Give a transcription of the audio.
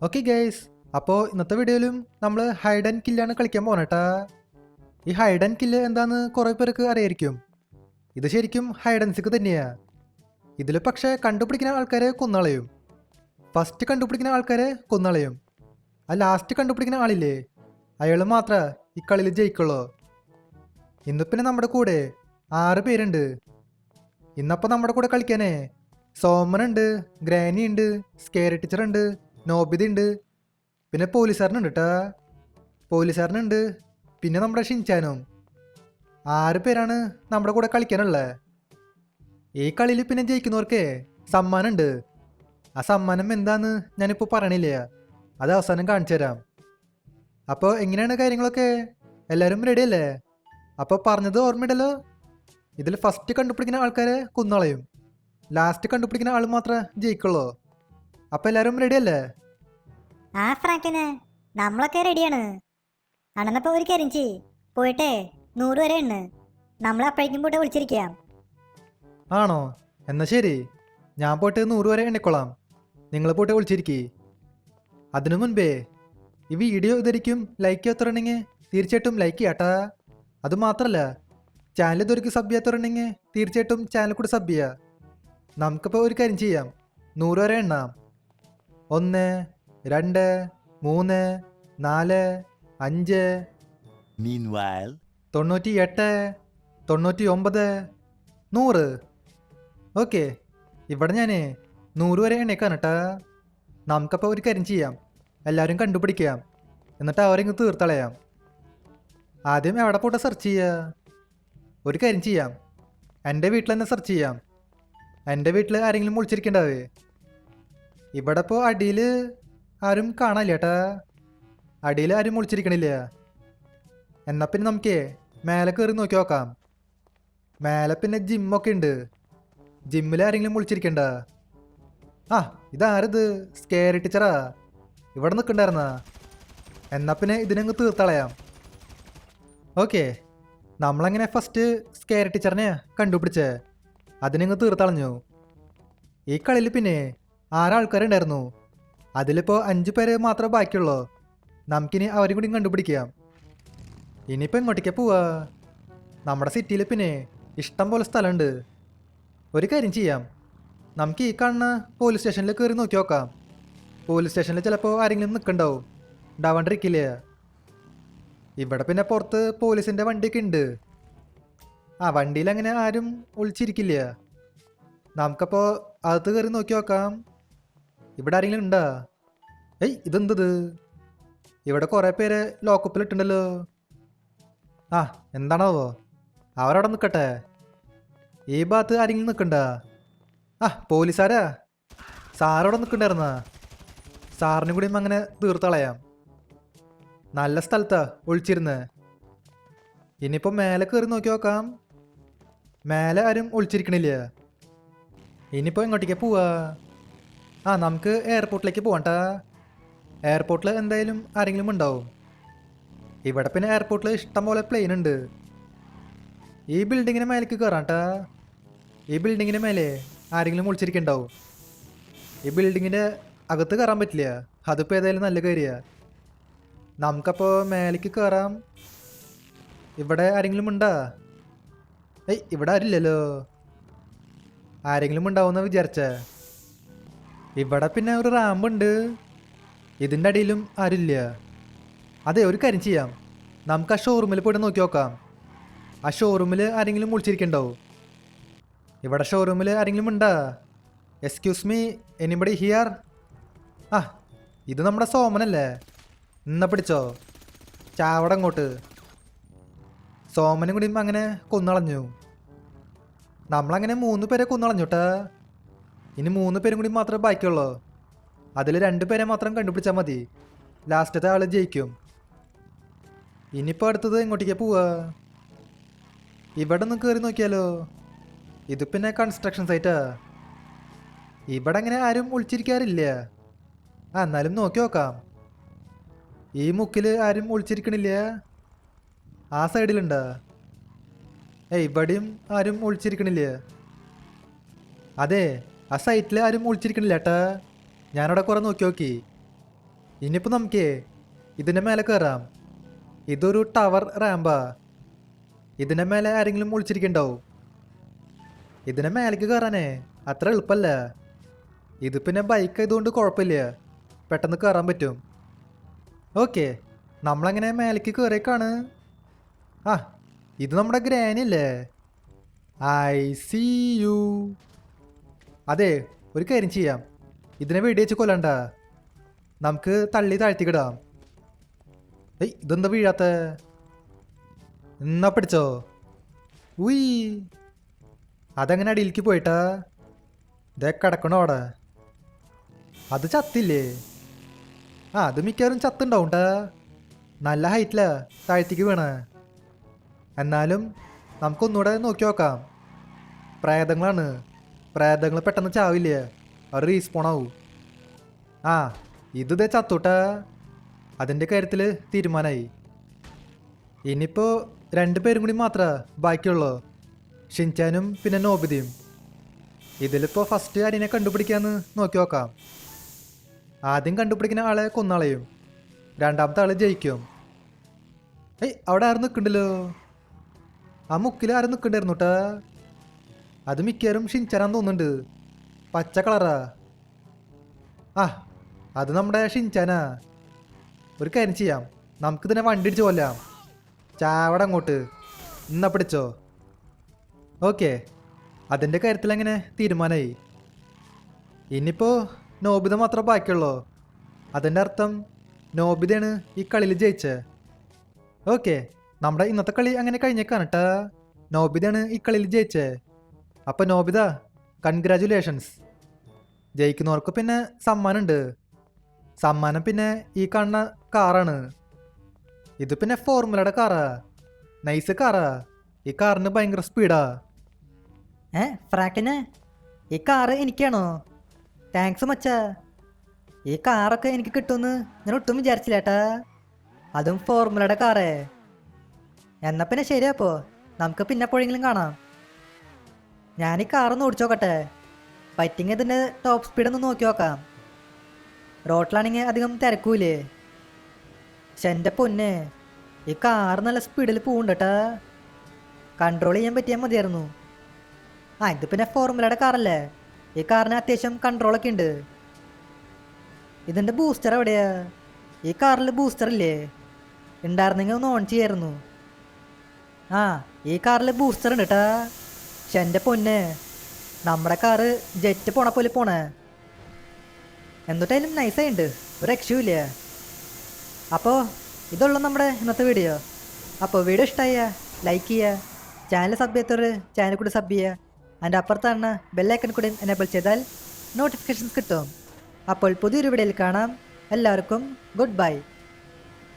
Okay guys, അപ്പോൾ ഇന്നത്തെ വീഡിയോയിലും നമ്മൾ ഹൈഡ് ആൻഡ് കില്ലാണ് കളിക്കാൻ പോകണേട്ടാ. ഈ ഹൈഡ് ആൻഡ് കില്ല് എന്താന്ന് കുറേ പേർക്ക് അറിയായിരിക്കും. ഇത് ശരിക്കും ഹൈഡ് ആൻഡ് സിക്ക് തന്നെയാ. ഇതിൽ പക്ഷേ കണ്ടുപിടിക്കുന്ന ആൾക്കാരെ കൊന്നളയും. ഫസ്റ്റ് കണ്ടുപിടിക്കുന്ന ആൾക്കാരെ കൊന്നളയും. ആ ലാസ്റ്റ് കണ്ടുപിടിക്കുന്ന ആളില്ലേ, അയാൾ മാത്രമേ ഈ കളിയിൽ ജയിക്കുള്ളൂ. ഇന്ന് പിന്നെ നമ്മുടെ കൂടെ 6 പേരുണ്ട്. ഇന്നപ്പോൾ നമ്മുടെ കൂടെ കളിക്കാനേ സോമനുണ്ട്, ഗ്രാനി ഉണ്ട്, സ്കേറി ടീച്ചറുണ്ട്, നോബിത ഉണ്ട്, പിന്നെ പോലീസുകാരനുണ്ട് കേട്ടാ. പോലീസുകാരനുണ്ട്, പിന്നെ നമ്മുടെ ഷിൻചാനും. 6 പേരാണ് നമ്മുടെ കൂടെ കളിക്കാനുള്ളത്. ഈ കളിയിൽ പിന്നെ ജയിക്കുന്നവർക്ക് സമ്മാനമുണ്ട്. ആ സമ്മാനം എന്താന്ന് ഞാനിപ്പോൾ പറയണില്ല, അത് അവസാനം കാണിച്ചു തരാം. അപ്പോൾ എങ്ങനെയാണ് കാര്യങ്ങളൊക്കെ? എല്ലാവരും റെഡി അല്ലേ? അപ്പോൾ പറഞ്ഞത് ഓർമ്മയുണ്ടല്ലോ, ഇതിൽ ഫസ്റ്റ് കണ്ടുപിടിക്കുന്ന ആൾക്കാരെ കുന്നളയും, ലാസ്റ്റ് കണ്ടുപിടിക്കുന്ന ആൾ മാത്രമേ ജയിക്കുള്ളൂ. അപ്പോൾ എല്ലാവരും റെഡി അല്ലേ? ആ ഫ്രാങ്കിന് നമ്മളൊക്കെ റെഡിയാണ്. അണെന്നപ്പോ ഒരു കാര്യം ചെയ്യ്, പോയിട്ടേ 100 വരെ ഉണ്ട്. നമ്മൾ അപ്പോഴേക്കും പോയിട്ട് വിളിച്ചിരിക്കാം. ആണോ? എന്നാൽ ശരി, ഞാൻ പോയിട്ട് 100 വരെ എണ്ണിക്കൊള്ളാം. നിങ്ങൾ പോയിട്ട് വിളിച്ചിരിക്കേ. അതിനു മുൻപേ ഈ വീഡിയോ ഇതായിരിക്കും ലൈക്ക് ചെയ്യാത്തവരുണ്ടെങ്കിൽ തീർച്ചയായിട്ടും ലൈക്ക് ചെയ്യാട്ടാ. അതുമാത്രമല്ല, ചാനൽ ഇതൊരിക്കും സബ് ചെയ്യാത്തവരുണ്ടെങ്കിൽ തീർച്ചയായിട്ടും ചാനൽ കൂടി സബ് ചെയ്യുക. നമുക്കിപ്പോൾ ഒരു കാര്യം ചെയ്യാം, 100 വരെ എണ്ണാം. 1, 2, 3, 4, 5, Meanwhile, 98, 99, 100. ഓക്കെ, ഇവിടെ ഞാൻ 100 വരെ എണ്ണേക്കാണ് കേട്ടാ. നമുക്കപ്പോൾ ഒരു കാര്യം ചെയ്യാം, എല്ലാവരും കണ്ടുപിടിക്കാം, എന്നിട്ട് അവരെ തീർത്തളയാം. ആദ്യം എവിടെ പോട്ടെ സെർച്ച് ചെയ്യുക? ഒരു കാര്യം ചെയ്യാം, എൻ്റെ വീട്ടിൽ തന്നെ സെർച്ച് ചെയ്യാം. എൻ്റെ വീട്ടിൽ ആരെങ്കിലും വിളിച്ചിരിക്കേണ്ടാവേ. ഇവിടെ ഇപ്പോൾ അടിയിൽ ആരും കാണാനില്ല ചേട്ടാ. അടിയിൽ ആരും വിളിച്ചിരിക്കണില്ല. എന്നാൽ പിന്നെ നമുക്ക് മേലെ കയറി നോക്കി നോക്കാം. മേലെ പിന്നെ ജിമ്മൊക്കെ ഉണ്ട്. ജിമ്മിൽ ആരെങ്കിലും വിളിച്ചിരിക്കണ്ട? ആ, ഇതാരത്? സ്കേറി ടീച്ചറാ ഇവിടെ നിൽക്കണ്ടായിരുന്നാ? എന്നാൽ പിന്നെ ഇതിനങ്ങ് തീർത്തളയാം. ഓക്കെ, നമ്മളങ്ങനെ ഫസ്റ്റ് സ്കേറി ടീച്ചറിനെ കണ്ടുപിടിച്ചേ, അതിനങ്ങ് തീർത്തളഞ്ഞു. ഈ കളിയിൽ പിന്നെ 6 ആൾക്കാരുണ്ടായിരുന്നു. അതിലിപ്പോൾ 5 പേര് മാത്രമേ ബാക്കിയുള്ളൂ. നമുക്കിനി അവരും കൂടി കണ്ടുപിടിക്കാം. ഇനിയിപ്പോൾ എങ്ങോട്ടേക്കാണ് പോവാ? നമ്മുടെ സിറ്റിയിൽ പിന്നെ ഇഷ്ടം പോലെ സ്ഥലമുണ്ട്. ഒരു കാര്യം ചെയ്യാം, നമുക്ക് ഈ കാണുന്ന പോലീസ് സ്റ്റേഷനിൽ കയറി നോക്കി നോക്കാം. പോലീസ് സ്റ്റേഷനിൽ ചിലപ്പോൾ ആരെങ്കിലും നിൽക്കണ്ടാവും, ഉണ്ടാവാണ്ടിരിക്കില്ലേ. ഇവിടെ പിന്നെ പുറത്ത് പോലീസിൻ്റെ വണ്ടിയൊക്കെ ഉണ്ട്. ആ വണ്ടിയിൽ അങ്ങനെ ആരും ഒളിച്ചിരിക്കില്ല. നമുക്കപ്പോൾ അകത്ത് കയറി നോക്കി നോക്കാം. ഇവിടെ ആരെങ്കിലും ഉണ്ടാ? ഏയ്, ഇതെന്തത്? ഇവിടെ കുറേ പേര് ലോക്കപ്പിലിട്ടുണ്ടല്ലോ. ആ, എന്താണാവോ? അവരവിടെ നിൽക്കട്ടെ. ഈ ഭാഗത്ത് ആരെങ്കിലും നിൽക്കണ്ട? ആ, പോലീസുകാരാ. സാറവിടെ നിൽക്കണ്ടായിരുന്ന? സാറിനും കൂടിയും അങ്ങനെ തീർത്തളയാം. നല്ല സ്ഥലത്താ ഒളിച്ചിരുന്ന്. ഇനിയിപ്പോൾ മേലെ കയറി നോക്കി നോക്കാം. മേലെ ആരും ഒളിച്ചിരിക്കണില്ല. ഇനിയിപ്പോൾ എങ്ങോട്ടേക്കാ പോവാ? ആ, നമുക്ക് എയർപോർട്ടിലേക്ക് പോകണ്ടാ. എയർപോർട്ടിൽ എന്തായാലും ആരെങ്കിലും ഉണ്ടാവും. ഇവിടെ പിന്നെ എയർപോർട്ടിൽ ഇഷ്ടം പോലെ പ്ലെയിൻ ഉണ്ട്. ഈ ബിൽഡിങ്ങിന് മേലേക്ക് കയറാട്ടാ. ഈ ബിൽഡിങ്ങിന് മേലെ ആരെങ്കിലും ഒളിച്ചിരിക്കുന്നുണ്ടാവും. ഈ ബിൽഡിങ്ങിൻ്റെ അകത്ത് കയറാൻ പറ്റില്ല. അതിപ്പോൾ ഏതായാലും നല്ല കാര്യമാണ്. നമുക്കപ്പോൾ മേലേക്ക് കയറാം. ഇവിടെ ആരെങ്കിലും ഉണ്ടാ? ഏയ്, ഇവിടെ ആരില്ലല്ലോ. ആരെങ്കിലും ഉണ്ടാവുമെന്ന് വിചാരിച്ചേ. ഇവിടെ പിന്നെ ഒരു റാമ്പുണ്ട്. ഇതിൻ്റെ അടിയിലും ആരില്ല. അതെ, ഒരു കാര്യം ചെയ്യാം, നമുക്ക് ആ ഷോറൂമിൽ പോയിട്ട് നോക്കി നോക്കാം. ആ ഷോറൂമിൽ ആരെങ്കിലും വിളിച്ചിരിക്കണ്ടാവും. ഇവിടെ ഷോറൂമിൽ ആരെങ്കിലും ഉണ്ടാ? Excuse me, anybody here? ആ, ഇത് നമ്മുടെ സോമനല്ലേ? എന്നാ പിടിച്ചോ, ചാവട അങ്ങോട്ട്. സോമനും കൂടി അങ്ങനെ കൊന്നളഞ്ഞു. നമ്മളങ്ങനെ 3 പേരെ കൊന്നളഞ്ഞുട്ടാ. ഇനി 3 പേരും കൂടി മാത്രമേ ബാക്കിയുള്ളൂ. അതിൽ 2 പേരെ മാത്രം കണ്ടുപിടിച്ചാൽ മതി. ലാസ്റ്റത്തെ ആൾ ജയിക്കും. ഇനിയിപ്പോൾ അടുത്തത് എങ്ങോട്ടേക്കാ പോവാ? ഇവിടെ ഒന്ന് കയറി നോക്കിയാലോ? ഇത് പിന്നെ കൺസ്ട്രക്ഷൻ സൈറ്റാ. ഇവിടെ അങ്ങനെ ആരും ഒളിച്ചിരിക്കാറില്ല. ആ, എന്നാലും നോക്കി നോക്കാം. ഈ മുക്കിൽ ആരും ഒളിച്ചിരിക്കണില്ല. ആ സൈഡിലുണ്ടാ? ഇവിടെയും ആരും ഒളിച്ചിരിക്കണില്ല. അതെ, ആ സൈറ്റിൽ ആരും ഒളിച്ചിരിക്കണില്ല ഏട്ടാ. ഞാനവിടെ കുറേ നോക്കി നോക്കി. ഇനിയിപ്പോൾ നമുക്കേ ഇതിൻ്റെ മേലെ കയറാം. ഇതൊരു ടവർ റാമ്പാ. ഇതിൻ്റെ മേലെ ആരെങ്കിലും ഒളിച്ചിരിക്കണ്ടാവും. ഇതിനെ മേലേക്ക് കയറാനേ അത്ര എളുപ്പമല്ല. ഇത് പിന്നെ ബൈക്ക് ആയതുകൊണ്ട് കുഴപ്പമില്ല, പെട്ടെന്ന് കയറാൻ പറ്റും. ഓക്കെ, നമ്മളങ്ങനെ മേലേക്ക് കയറിയേക്കാണ്. ആ, ഇത് നമ്മുടെ ഗ്രാനി അല്ലേ? I see you. അതെ, ഒരു കാര്യം ചെയ്യാം. ഇതിനെ വെടിവെച്ച് കൊല്ലണ്ട, നമുക്ക് തള്ളി താഴ്ത്തിക്കിടാം. ഏയ്, ഇതെന്താ വീഴാത്ത? എന്നാ പിടിച്ചോ. ഉയ്, അതങ്ങനെ അടിയിലേക്ക് പോയിട്ടാ. ഇതേ കിടക്കണോ അവിടെ? അത് ചത്തില്ലേ? ആ, അത് മിക്കവാറും ചത്തുണ്ടാവുംട്ടാ. നല്ല ഹൈറ്റിലാ താഴ്ത്തിക്ക് വീണ. എന്നാലും നമുക്കൊന്നുകൂടെ നോക്കി നോക്കാം. പ്രേതങ്ങളാണ്, പ്രേതങ്ങൾ പെട്ടെന്ന് ചാവില്ല, അവർ റീസ്പോൺ ആവും. ആ, ഇത് ഇതേ ചത്തുട്ടാ. അതിൻ്റെ കാര്യത്തിൽ തീരുമാനമായി. ഇനിയിപ്പോൾ 2 പേരും കൂടി മാത്രമേ ബാക്കിയുള്ളൂ, ഷിൻചാനും പിന്നെ നോബിതയും. ഇതിലിപ്പോൾ ഫസ്റ്റ് ആരിനെ കണ്ടുപിടിക്കാന്ന് നോക്കി നോക്കാം. ആദ്യം കണ്ടുപിടിക്കുന്ന ആളെ കൊന്നാളെയും, രണ്ടാമത്തെ ആൾ ജയിക്കും. ഏയ്, അവിടെ ആരും നിൽക്കണ്ടല്ലോ. ആ മുക്കിൽ ആരും നിൽക്കണ്ടായിരുന്നു കേട്ടാ. അത് മിക്കവാറും ഷിൻചാനാന്ന് തോന്നുന്നുണ്ട്, പച്ച കളറാ. ആ, അത് നമ്മുടെ ഷിൻചാനാ. ഒരു കാര്യം ചെയ്യാം, നമുക്കിതിനെ വണ്ടി ഇടിച്ച് കൊല്ലാം. ചാവട അങ്ങോട്ട്. എന്നാ പിടിച്ചോ. ഓക്കെ, അതിൻ്റെ കാര്യത്തിൽ അങ്ങനെ തീരുമാനമായി. ഇനിയിപ്പോൾ നോബിത മാത്രമേ ബാക്കിയുള്ളൂ. അതിൻ്റെ അർത്ഥം നോബിതയാണ് ഈ കളിയിൽ ജയിച്ചത്. ഓക്കെ, നമ്മുടെ ഇന്നത്തെ കളി അങ്ങനെ കഴിഞ്ഞേക്കാണ് കേട്ടാ. നോബിതയാണ് ഈ കളിയിൽ ജയിച്ചത്. അപ്പോൾ നോബിത, കൺഗ്രാജുലേഷൻസ്. ജയിക്കുന്നവർക്ക് പിന്നെ സമ്മാനമുണ്ട്. സമ്മാനം പിന്നെ ഈ കാണുന്ന കാറാണ്. ഇത് പിന്നെ ഫോർമുലയുടെ കാറാ, നൈസ് കാറാ. ഈ കാറിന് ഭയങ്കര സ്പീഡാ. ഫ്രാങ്കിന് ഈ കാറ് എനിക്കാണോ? താങ്ക്സ് മച്ചാ. ഈ കാറൊക്കെ എനിക്ക് കിട്ടുമെന്ന് ഞാൻ ഒട്ടും വിചാരിച്ചില്ല ഏട്ടാ, അതും ഫോർമുലയുടെ കാറേ. എന്നാൽ പിന്നെ ശരിയാപ്പോ, നമുക്ക് പിന്നെ എപ്പോഴെങ്കിലും കാണാം. ഞാൻ ഈ കാറൊന്ന് ഓടിച്ചു നോക്കട്ടെ, പറ്റിങ്ങ ഇതിൻ്റെ ടോപ്പ് സ്പീഡൊന്ന് നോക്കി നോക്കാം. റോട്ടിലാണെങ്കിൽ അധികം തിരക്കൂലേ. പക്ഷെ എൻ്റെ പൊന്നെ, ഈ കാറ് നല്ല സ്പീഡിൽ പോകുന്നുണ്ട് കേട്ടാ. കൺട്രോൾ ചെയ്യാൻ പറ്റിയാൽ മതിയായിരുന്നു. ആ, ഇത് പിന്നെ ഫോർമുലയുടെ കാറല്ലേ, ഈ കാറിന് അത്യാവശ്യം കൺട്രോളൊക്കെ ഉണ്ട്. ഇതിൻ്റെ ബൂസ്റ്റർ എവിടെയാ? ഈ കാറിൽ ബൂസ്റ്റർ ഇല്ലേ? ഉണ്ടായിരുന്നെങ്കിൽ ഒന്ന് ഓൺ ചെയ്യായിരുന്നു. ആ, ഈ കാറിൽ ബൂസ്റ്റർ ഉണ്ട് കേട്ടാ. പക്ഷെ എൻ്റെ പൊന്നെ, നമ്മുടെ കാറ് ജെറ്റ് പോണ പോലെ പോണേ. എന്നിട്ടായാലും നൈസായിട്ടുണ്ട്, ഒരു രക്ഷയുമില്ല. അപ്പോൾ ഇതുള്ളൂ നമ്മുടെ ഇന്നത്തെ വീഡിയോ. അപ്പോൾ വീഡിയോ ഇഷ്ടമായ ലൈക്ക് ചെയ്യുക, ചാനൽ സബ് ചെയ്യാത്തവർ ചാനൽ കൂടി സബ് ചെയ്യുക. അതിൻ്റെ അപ്പുറത്താണ് ബെല്ലൈക്കൺ കൂടി എനേബിൾ ചെയ്താൽ നോട്ടിഫിക്കേഷൻസ് കിട്ടും. അപ്പോൾ പുതിയൊരു വീഡിയോയിൽ കാണാം. എല്ലാവർക്കും ഗുഡ് ബൈ.